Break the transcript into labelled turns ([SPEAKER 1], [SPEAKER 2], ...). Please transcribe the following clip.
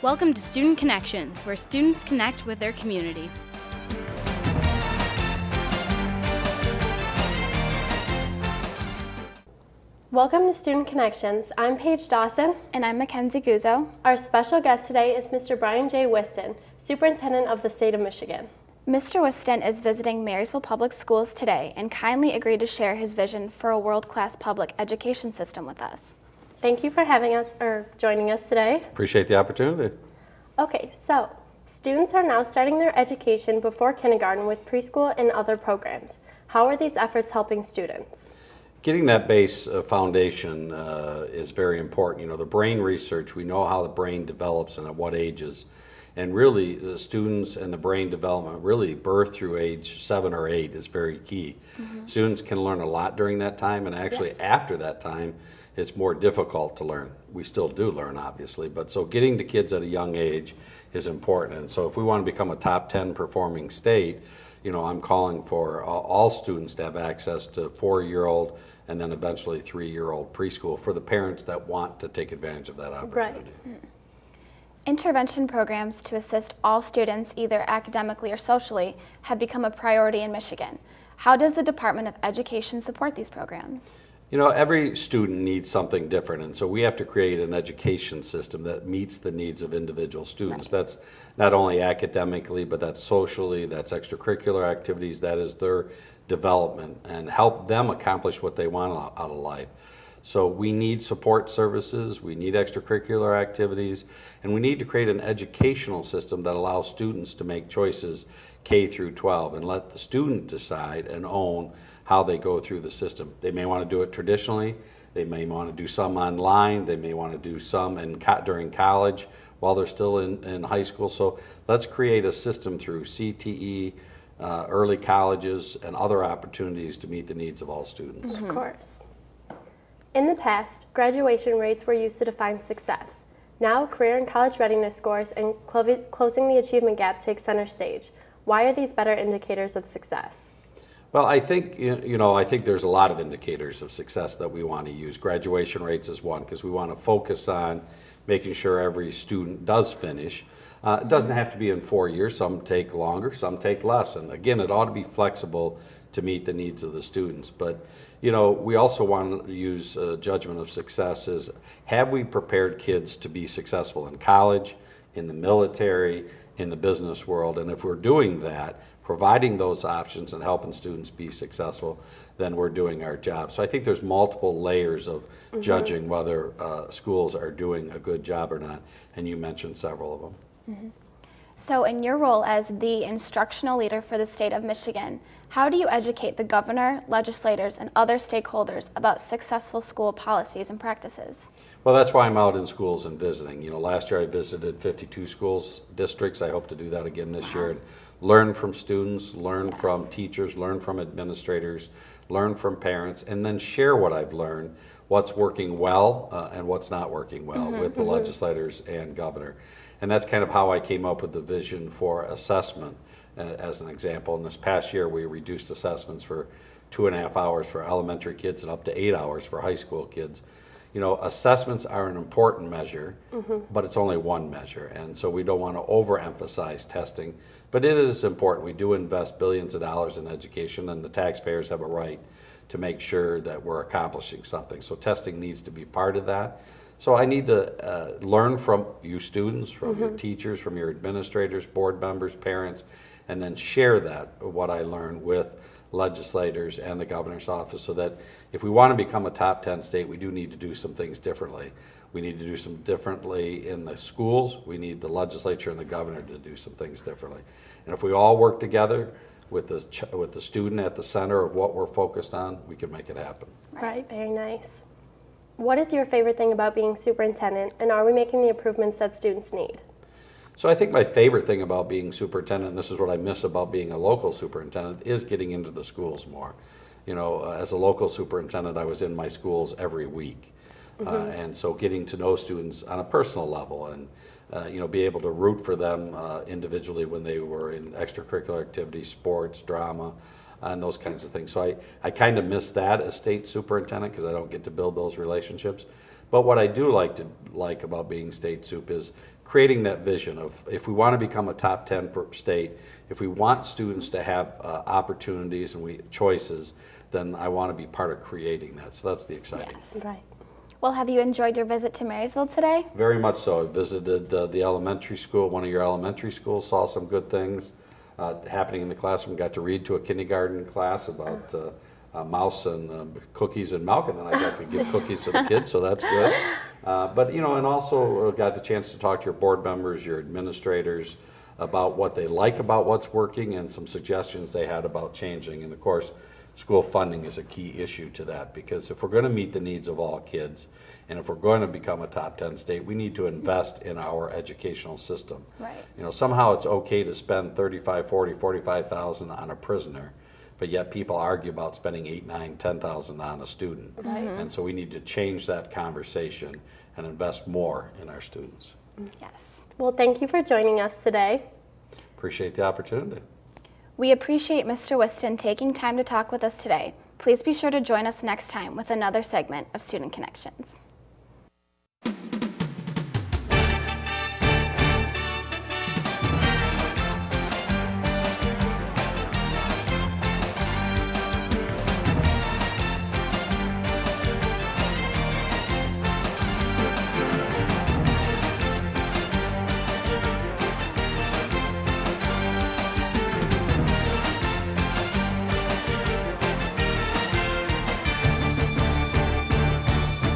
[SPEAKER 1] Welcome to Student Connections, where students connect with their community.
[SPEAKER 2] Welcome to Student Connections. I'm Paige Dawson.
[SPEAKER 3] And I'm Mackenzie Guzzo.
[SPEAKER 2] Our special guest today is Mr. Brian J. Whiston, Superintendent of the State of Michigan.
[SPEAKER 3] Mr. Whiston is visiting Marysville Public Schools today and kindly agreed to share his vision for a world-class public education system with us.
[SPEAKER 2] Thank you for joining us today.
[SPEAKER 4] Appreciate the opportunity.
[SPEAKER 2] Okay, so students are now starting their education before kindergarten with preschool and other programs. How are these efforts helping students?
[SPEAKER 4] Getting that base foundation is very important. You know, the brain research, we know how the brain develops and at what ages. And really, the students and the brain development, really birth through age 7 or 8 is very key. Mm-hmm. Students can learn a lot during that time, and actually after that time, it's more difficult to learn. We still do learn, obviously, but so getting to kids at a young age is important. And so if we want to become a top 10 performing state, you know, I'm calling for all students to have access to 4-year-old and then eventually 3-year-old preschool for the parents that want to take advantage of that opportunity.
[SPEAKER 2] Right.
[SPEAKER 3] Intervention programs to assist all students, either academically or socially, have become a priority in Michigan. How does the Department of Education support these programs?
[SPEAKER 4] You know, every student needs something different, and so we have to create an education system that meets the needs of individual students. Right. That's not only academically, but that's socially, that's extracurricular activities, that is their development, and help them accomplish what they want out of life. So we need support services, we need extracurricular activities, and we need to create an educational system that allows students to make choices K through 12 and let the student decide and own how they go through the system. They may want to do it traditionally, they may want to do some online, they may want to do some during college while they're still in high school. So let's create a system through CTE, early colleges, and other opportunities to meet the needs of all students.
[SPEAKER 2] Mm-hmm. Of course. In the past, graduation rates were used to define success. Now, career and college readiness scores and closing the achievement gap take center stage. Why are these better indicators of success?
[SPEAKER 4] Well, I think, I think there's a lot of indicators of success that we want to use. Graduation rates is one, because we want to focus on making sure every student does finish. It doesn't have to be in 4 years. Some take longer, some take less. And again, it ought to be flexible to meet the needs of the students. But, you know, we also want to use judgment of success as, have we prepared kids to be successful in college, in the military, in the business world? And if we're doing that, providing those options and helping students be successful, then we're doing our job. So I think there's multiple layers of judging whether schools are doing a good job or not, and you mentioned several of them.
[SPEAKER 3] Mm-hmm. So in your role as the instructional leader for the state of Michigan, how do you educate the governor, legislators, and other stakeholders about successful school policies and practices?
[SPEAKER 4] Well, that's why I'm out in schools and visiting. You know, last year I visited 52 schools districts. I hope to do that again this year. And learn from students, learn from teachers, learn from administrators, learn from parents, and then share what I've learned, what's working well and what's not working well with the legislators and governor. And that's kind of how I came up with the vision for assessment. As an example, in this past year, we reduced assessments for 2.5 hours for elementary kids and up to 8 hours for high school kids. You know, assessments are an important measure, but it's only one measure. And so we don't want to overemphasize testing, but it is important. We do invest billions of dollars in education, and the taxpayers have a right to make sure that we're accomplishing something. So testing needs to be part of that. So I need to learn from you students, from your teachers, from your administrators, board members, parents, and then share that, what I learned, with legislators and the governor's office, so that if we want to become a top 10 state, we do need to do some things differently. We need to do some differently in the schools. We need the legislature and the governor to do some things differently. And if we all work together with the student at the center of what we're focused on, we can make it happen.
[SPEAKER 2] Right, very nice. What is your favorite thing about being superintendent, and are we making the improvements that students need?
[SPEAKER 4] So I think my favorite thing about being superintendent, and this is what I miss about being a local superintendent, is getting into the schools more. You know, as a local superintendent, I was in my schools every week. And so getting to know students on a personal level and, be able to root for them individually when they were in extracurricular activities, sports, drama, and those kinds of things. So I kind of miss that as state superintendent because I don't get to build those relationships. But what I do like about being state soup is creating that vision of, if we want to become a top 10 state, if we want students to have opportunities and choices, then I want to be part of creating that. So that's the exciting.
[SPEAKER 3] Yes.
[SPEAKER 2] Right.
[SPEAKER 3] Well, have you enjoyed your visit to Marysville today?
[SPEAKER 4] Very much so. I visited the elementary school, one of your elementary schools, saw some good things happening in the classroom. Got to read to a kindergarten class about mouse and cookies and milk, and then I got to give cookies to the kids, so that's good. But and also got the chance to talk to your board members, your administrators, about what they like about what's working and some suggestions they had about changing. And of course, school funding is a key issue to that, because if we're going to meet the needs of all kids, and if we're going to become a top 10 state, we need to invest in our educational system.
[SPEAKER 3] Right.
[SPEAKER 4] Somehow it's okay to spend 35, 40, 45,000 on a prisoner, but yet people argue about spending 8, 9, 10,000 on a student.
[SPEAKER 2] Right.
[SPEAKER 4] And so we need to change that conversation and invest more in our students.
[SPEAKER 3] Yes.
[SPEAKER 2] Well, thank you for joining us today.
[SPEAKER 4] Appreciate the opportunity.
[SPEAKER 3] We appreciate Mr. Whiston taking time to talk with us today. Please be sure to join us next time with another segment of Student Connections.